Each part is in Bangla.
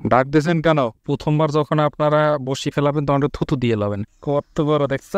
ডাক দিয়েছেন কেন? প্রথমবার যখন আপনারা বসি ফেলাবেন তখন একটু থুতু দিয়ে লাবেন। কত বড় দেখছ?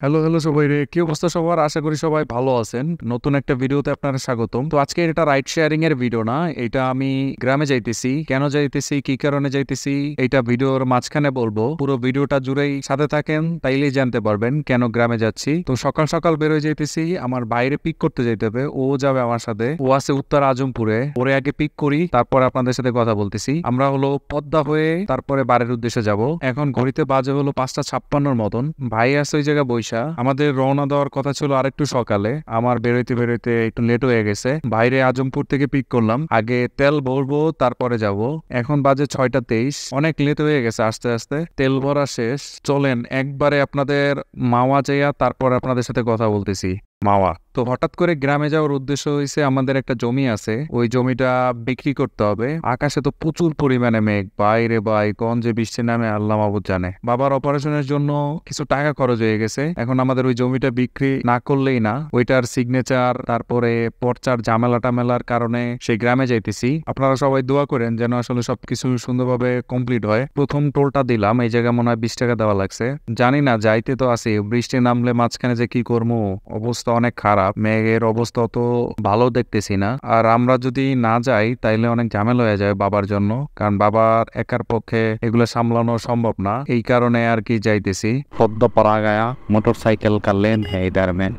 হ্যালো হ্যালো সবাই রে, কি অবস্থা সবার? আশা করি সবাই ভালো আছেন। নতুন একটা ভিডিওতে আপনারা স্বাগতম। তো আজকে এটা রাইড শেয়ারিং এর ভিডিও না, এটা আমি গ্রামে যাইতেছি। কেন যাইতেছি, কি কারণে যাইতেছি, এটা ভিডিওর মাঝখানে বলবো। পুরো ভিডিওটা জুড়েই সাথে থাকেন, তাইলেই জানতে পারবেন কেন গ্রামে যাচ্ছি। তো সকাল সকাল বেরোয় যাইতেছি, আমার বাইরে পিক করতে যাইতে হবে। ও যাবে আমার সাথে, ও আছে উত্তর আজমপুরে। ওরে আগে পিক করি, তারপর আপনাদের সাথে কথা বলতেছি। আমরা হলো পদ্মা হয়ে তারপরে বাড়ির উদ্দেশ্যে যাব। এখন ঘড়িতে বাজে হলো 5:56 মতন। ভাই আছে ওই জায়গায় বৈশা। আমাদের রওনা দেওয়ার কথা ছিল আরেকটু সকালে, আমার বেরোইতে বেরোইতে একটু লেট হয়ে গেছে। বাইরে আজমপুর থেকে পিক করলাম, আগে তেল ভরবো তারপরে যাব। এখন বাজে 6:23, অনেক লেট হয়ে গেছে। আস্তে আস্তে তেল ভরা শেষ। চলেন একবারে আপনাদের মাওয়া যাইয়া তারপর আপনাদের সাথে কথা বলতেছি। মাওয়া তো হঠাৎ করে গ্রামে যাওয়ার উদ্দেশ্য হয়েছে, আমাদের একটা জমি আছে, ওই জমিটা বিক্রি করতে হবে। আকাশে তো প্রচুর পরিমাণে মেঘ, বাইরে ভাই কোন যে বৃষ্টি নামে আল্লাহ মাহবুব জানে। বাবার অপারেশনের জন্য কিছু টাকা খরচ হয়ে গেছে। এখন আমাদের ওই জমিটা বিক্রি না করলেই না। ওইটার সিগনেচার তারপরে পর্চার ঝামেলা টামেলার কারণে সেই গ্রামে যাইতেছি। আপনারা সবাই দোয়া করেন যেন আসলে সবকিছু সুন্দরভাবে কমপ্লিট হয়। প্রথম টোলটা দিলাম, এই জায়গায় মনে হয় 20 টাকা দেওয়া লাগছে। জানি না, যাইতে তো আছি, বৃষ্টি নামলে মাঝখানে যে কি করবো, অবস্থা অনেক খারাপ। মেঘের অবস্থা তো ভালো দেখতেছি না। আর আমরা যদি না যাই তাইলে অনেক ঝামেলা হয়ে যায় বাবার জন্য, কারণ বাবার একার পক্ষে এগুলো সামলানো সম্ভব না। এই কারণে আর কি যাইতেছি। পদ্মা পারা গায়া মোটরসাইকেল का लेन है इधर में।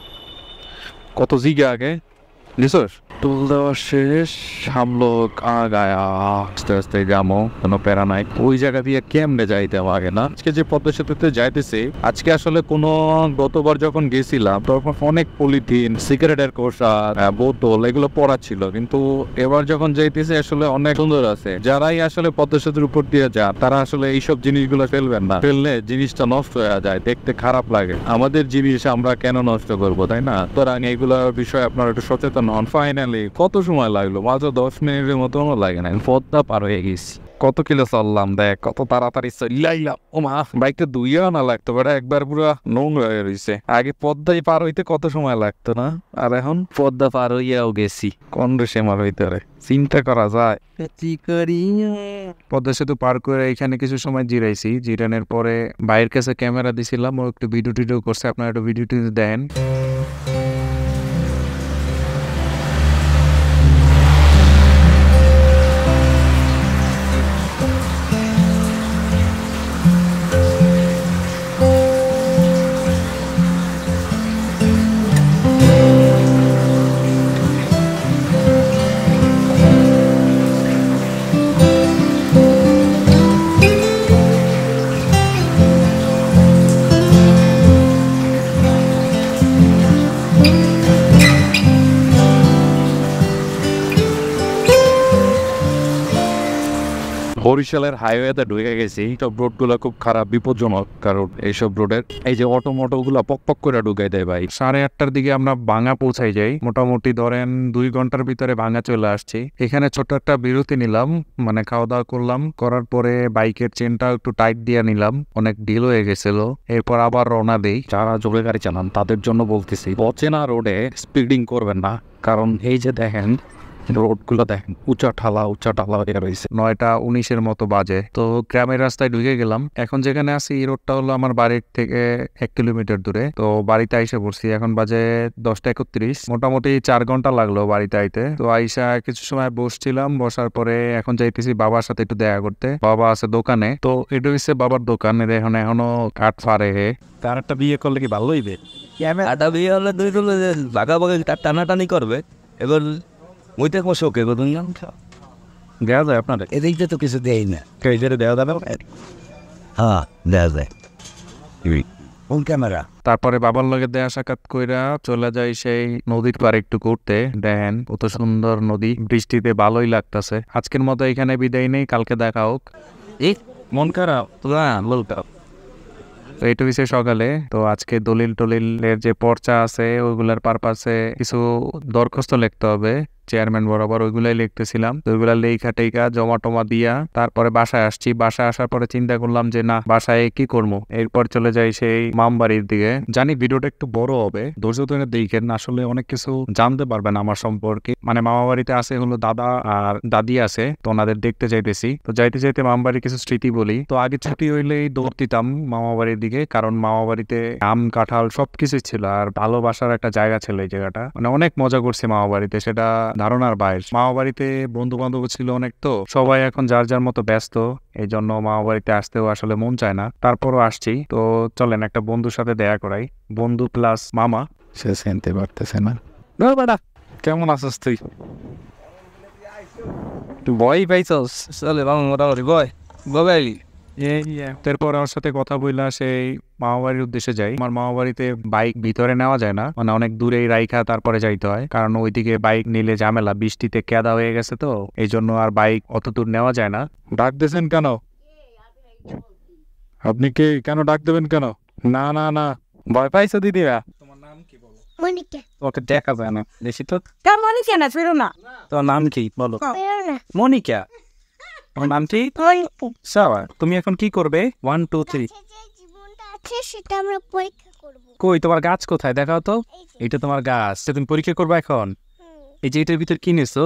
কত জিগা আগে নিছস? टूल देवा शेष हम लोग आ गया আস্তে আস্তে যাবো, কোনো প্যারা নাই। ওই জায়গা দিয়ে কেমনে যাইতে হবে না। আজকে যে পদ্মা সেতুতে যাইতেছি, আজকে আসলে কোনো গতবার যখন গেছিলাম তখন অনেক পলিথিন, সিগারেটের কোষা, বোতল এগুলো পড়া ছিল, কিন্তু এবার যখন যাইতেছি আসলে অনেক সুন্দর আছে। যারাই আসলে পদ্মা সেতুর উপর দিয়ে যান তারা আসলে এইসব জিনিসগুলো ফেলবেন না, ফেললে জিনিসটা নষ্ট হয়ে যায়, দেখতে খারাপ লাগে। আমাদের জিনিস আমরা কেন নষ্ট করবো, তাই না? সুতরাং এইগুলোর বিষয়ে আপনারা একটু সচেতন হন। ফাইনালি কত সময় লাগলো? মাত্র 10 মিনিটের মতনও লাগে না, পদ্মা পার হয়ে গেছি। কত কিলো চললাম দেখ, কত তাড়াতাড়ি চলাইলাম। ও মা, বাইকটা দুইয়া না লাগতো, বেটা একবার পুরো নোংরা হয়ে রয়েছে। আগে পদ্মায় পার হইতে কত সময় লাগতো না, আর এখন পদ্মা পার হইয়াও গেছি। কোন দেশে মার হইতে রে, চিন্তা করা যায়। পদ্মা সেতু পার করে এখানে কিছু সময় জিরাইছি। জিরানোর পরে ভাইয়ের কাছে ক্যামেরা দিছিলাম, ও একটু ভিডিও টিডিও করছে। আপনারা একটু ভিডিও টিডিও দেন। বরিশালের হাইওয়েতে ঢুকে গেছি। সব রোড গুলো খুব খারাপ, বিপজ্জনক, কারণ এইসব রোডের এই যে অটো মোটো গুলা পক পক করে ঢুকাই দেয় ভাই। 8:30টার দিকে আমরা ভাঙা পৌঁছাই যাই। মোটামুটি ধরেন 2 ঘন্টার ভিতরে ভাঙা চলে আসছি। এখানে ছোট একটা বিরতি নিলাম, মানে খাওয়া দাওয়া করলাম। করার পরে বাইকের চেনটা একটু টাইট দিয়ে নিলাম, অনেক ঢিল হয়ে গেছিল। এরপর আবার রওনা দেই। যারা জোরে গাড়ি চালান তাদের জন্য বলতেছি, অচেনা রোডে স্পিডিং করবেন না, কারণ এই যে দেখেন রোড গুলো দেখেন উঁচা ঠালা হয়ে রয়েছে। 9:19 মতো বাজে। তো গ্রামের রাস্তায় ঢুকে গেলাম। এখন যেখানে আছি এই রোডটা হলো আমার বাড়ির থেকে 1 কিলোমিটার দূরে। তো বাড়িতে আইসা পড়ছি, এখন বাজে 10:31। মোটামুটি 4 ঘন্টা লাগলো বাড়িতে আইতে। তো আইসা কিছু সময় বসছিলাম, বসার পরে এখন যাইতেছি বাবার সাথে একটু দেখা করতে। বাবা আছে দোকানে। তো এটা হচ্ছে বাবার দোকান, এখনো কাঠ ফারে। তার একটা বিয়ে করলে কি ভালো হইবে? একটা বিয়ে হলে দুই দলে ভাগাভাগি টানাটানি করবে। এবার ওই দেখবো শোকে দেওয়া যায় আপনাদের? এদিকটা তো কিছু দেয় না। এই যে দেওয়া যাবে? হ্যাঁ দেওয়া যায়। কোন ক্যামেরা? তারপরে বাবার লগে দেয়া সাক্ষাৎ কইরা চলে যাই সেই নদীর পাড়ে একটু ঘুরতে। দেখেন কত সুন্দর নদী, বৃষ্টিতে ভালোই লাগতেছে। আজকের মতো এখানে বিদায় নেই, কালকে দেখা হোক। মন খারাপ তো না, বলতাম তো এইটা হচ্ছে সকালে। তো আজকে দলিলের যে পর্চা আছে ওইগুলার পারপাসে কিছু দরখাস্ত লিখতে হবে। চেয়ারম্যান বরাবর ওইগুলাই লিখতেছিলাম। তো ওইগুলা লেখা টেখা জমা টমা দিয়া তারপরে বাসায় আসছি। বাসায় আসার পরে চিন্তা করলাম যে না, বাসায় কি করবো। এরপর চলে যাই সেই মামবাড়ির দিকে। জানি ভিডিওটা একটু বড় হবে, ধৈর্য ধরে দেখেন, আসলে অনেক কিছু জানতে পারবেন আমার সম্পর্কে। মানে মামা বাড়িতে আছে হলো দাদা আর দাদি আছে, তো ওনাদের দেখতে যাইতেছি। তো যাইতে যাইতে মামা বাড়ির কিছু স্মৃতি বলি। তো আগে ছুটি হইলেই দৌড় দিতাম মামা বাড়ির দিকে, কারণ মামা বাড়িতে আম কাঁঠাল সবকিছু ছিল আর ভালোবাসার একটা জায়গা ছিল এই জায়গাটা। মানে অনেক মজা করছি মামা বাড়িতে, সেটা ধারণার বাইরে। মামা বাড়িতে বন্ধু বান্ধব ছিল অনেক, তো সবাই এখন যার যার মতো ব্যস্ত, এই জন্য মামা বাড়িতে আসতেও আসলে মন চায় না। তারপরও আসছি। তো চলেন একটা বন্ধুর সাথে দেখা করাই, বন্ধু প্লাস মামা। সে চিনতে পারতেছে না। কেমন আছিস তুই? তুই ভয় পাইছস? চলে মোটামুটি বয় বয় তারপর আমার সাথে কথা বললা সেই মামা বাড়ির উদ্দেশ্যে যাই। আমার মামা বাড়িতে বাইক ভিতরে নেওয়া যায় না, মানে অনেক দূরেই রাইখা তারপরে যাইতে হয়, কারণ ওইদিকে বাইক নিলে ঝামেলা, বৃষ্টিতে কেদা হয়ে গেছে, তো এই জন্য আর বাইক অত দূর নেওয়া যায় না। ডাক দিয়েছেন কেন? আপনি কে? কেন ডাক দেবেন কেন? না না না, ভয় পাইছো দিদিরা? মনিকা ওকে দেখা যায় না বেশি তো। মনিকা না ফেরো না তোর নাম কি বলো? ফেরো না মনিকা। তোমার নাম কি? সাওয়া। তুমি এখন কি করবে? 1 2 3। যে জীবনটা আছে সেটা আমরা পরীক্ষা করব। কই তোমার গাছ কোথায় দেখাও তো। এটা তোমার গাছ, তুমি পরীক্ষা করবে এখন। এই যে এটার ভিতর কি নিছো?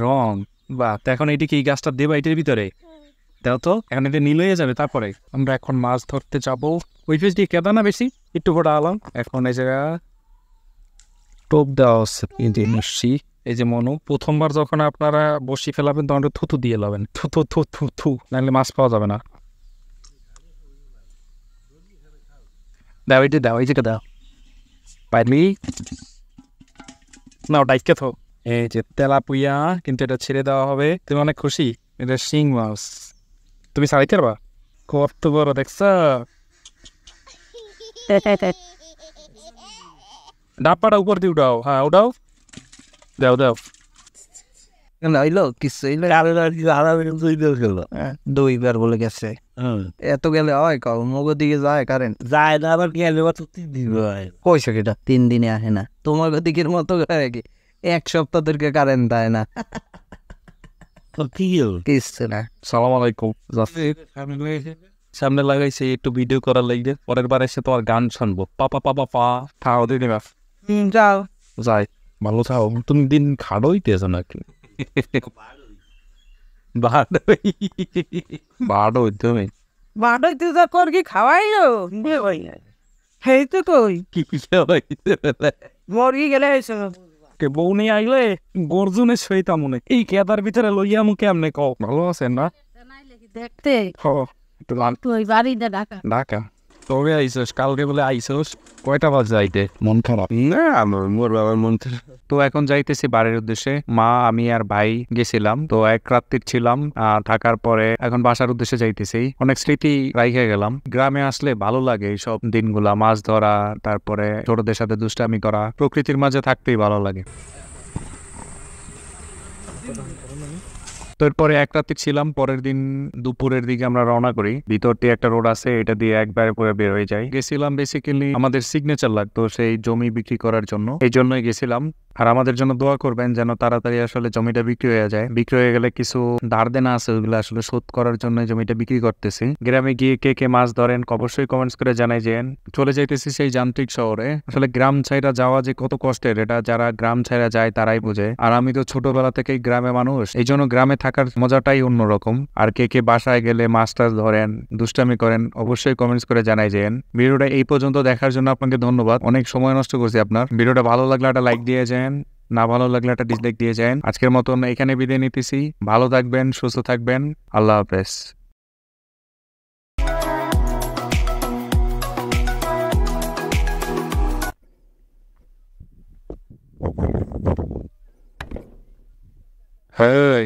রং। বাহ, তো এখন এইটা কি এই গাছটা দেবা এটার ভিতরে? দাও তো, এখন এটা নীল হয়ে যাবে। তারপরে আমরা এখন মাছ ধরতে যাব। ওই ফেস দিয়ে কেদা না বেশি, একটু ফোটা আলাম। এখন এই জায়গা টোপ দেওয়া হচ্ছে। এই যে মনু, প্রথমবার যখন আপনারা বসি ফেলাবেন তখন থুতু দিয়ে লাবেন, থু থু থু থু থু, নাহলে মাছ পাওয়া যাবে না। দাও এই যে, দাও এই যে, দাও পাইলি না, ডাইকে থো। এই যে তেলাপুয়া, কিন্তু এটা ছেড়ে দেওয়া হবে। তুমি অনেক খুশি? এটা শিং মাছ, তুমি ছাড়াইতে পারবা? কত বড় দেখছ? ডাব্বাটা উপর দিয়ে উঠাও। হ্যাঁ উঠাও, দাও দাও। হইলো কিছু দুইবার বলে গেছে। এত গেলে হয় কাউ মগো দিকে যায় কারেন্ট যায় না, আবার গেলে কইছে কিটা 3 দিনে আসে না। তোমার দিকের মতো করে কি 1 সপ্তাহ ধরে কারেন্ট দেয় না। কিছু না। সালাম আলাইকুম। সামনে লাগাইছে একটু ভিডিও করার লাগবে, পরের বার এসে তোমার গান শুনবো। পাপা পাপা পা থাও দিন যাও যাই। ভালো থাও। তুমি দিন খাড়ো হইতেছো নাকি? বাড়ো তুমি বাড়ই তুই যা কর কি খাওয়াইলো সেই তো কই কি মরি গেলে হয়েছে কে বউ নিয়ে আইলে গর্জনে সইতা মনে। এই কেদার ভিতরে লইয়া মুখে আমনে কও। ভালো আছেন না? দেখতে একটু লাল তুই বাড়িতে ঢাকা ঢাকা। তবে আইসোস কালকে বলে আইসোস, কয়টা বাজে যাইতে? মন খারাপ না আমার মোর বাবার মন তো এখন যাইতেছি বাড়ির উদ্দেশ্যে। মা, আমি আর ভাই গেছিলাম, তো এক রাত্রির ছিলাম। থাকার পরে এখন বাসার উদ্দেশ্যে যাইতেছি। অনেক স্মৃতি রাইখে গেলাম। গ্রামে আসলে ভালো লাগে এই সব দিনগুলা, মাছ ধরা, তারপরে ছোটদের সাথে দুষ্টামি করা, প্রকৃতির মাঝে থাকতেই ভালো লাগে। তো এরপরে এক রাত্রি ছিলাম, পরের দিন দুপুরের দিকে আমরা রওনা করি। ভিতর দিয়ে একটা রোড আছে, এটা দিয়ে একবারে করে বের হয়ে যাই। গেছিলাম বেসিক্যালি আমাদের সিগনেচার লাগতো সেই জমি বিক্রি করার জন্য, এই জন্যই গেছিলাম। আর আমাদের জন্য দোয়া করবেন যেন তাড়াতাড়ি আসলে জমিটা বিক্রি হয়ে যায়। বিক্রি হয়ে গেলে কিছু ধার দেনা আছে, ওইগুলো আসলে শোধ করার জন্য জমিটা বিক্রি করতেছি। গ্রামে গিয়ে কে কে মাছ ধরেন অবশ্যই কমেন্টস করে জানাই যেন। চলে যাইতেছি সেই যান্ত্রিক শহরে। আসলে গ্রাম ছাইরা যাওয়া যে কত কষ্টের, এটা যারা গ্রাম ছাইরা যায় তারাই বুঝে। আর আমি তো ছোটবেলা থেকেই গ্রামে মানুষ, এই জন্য গ্রামে থাকার মজাটাই অন্যরকম। আর কে কে বাসায় গেলে মাছ টাছ ধরেন, দুষ্টামি করেন, অবশ্যই কমেন্টস করে জানাই যেন। ভিডিওটা এই পর্যন্ত দেখার জন্য আপনাকে ধন্যবাদ। অনেক সময় নষ্ট করছি আপনার। ভিডিওটা ভালো লাগলে একটা লাইক দিয়ে যান, না ভালো লাগলে একটা ডিসলাইক দিয়ে যান। আজকের মতন এখানে বিদায় নিতেছি। ভালো থাকবেন, সুস্থ থাকবেন। আল্লাহ হাফেজ। হ্যাঁ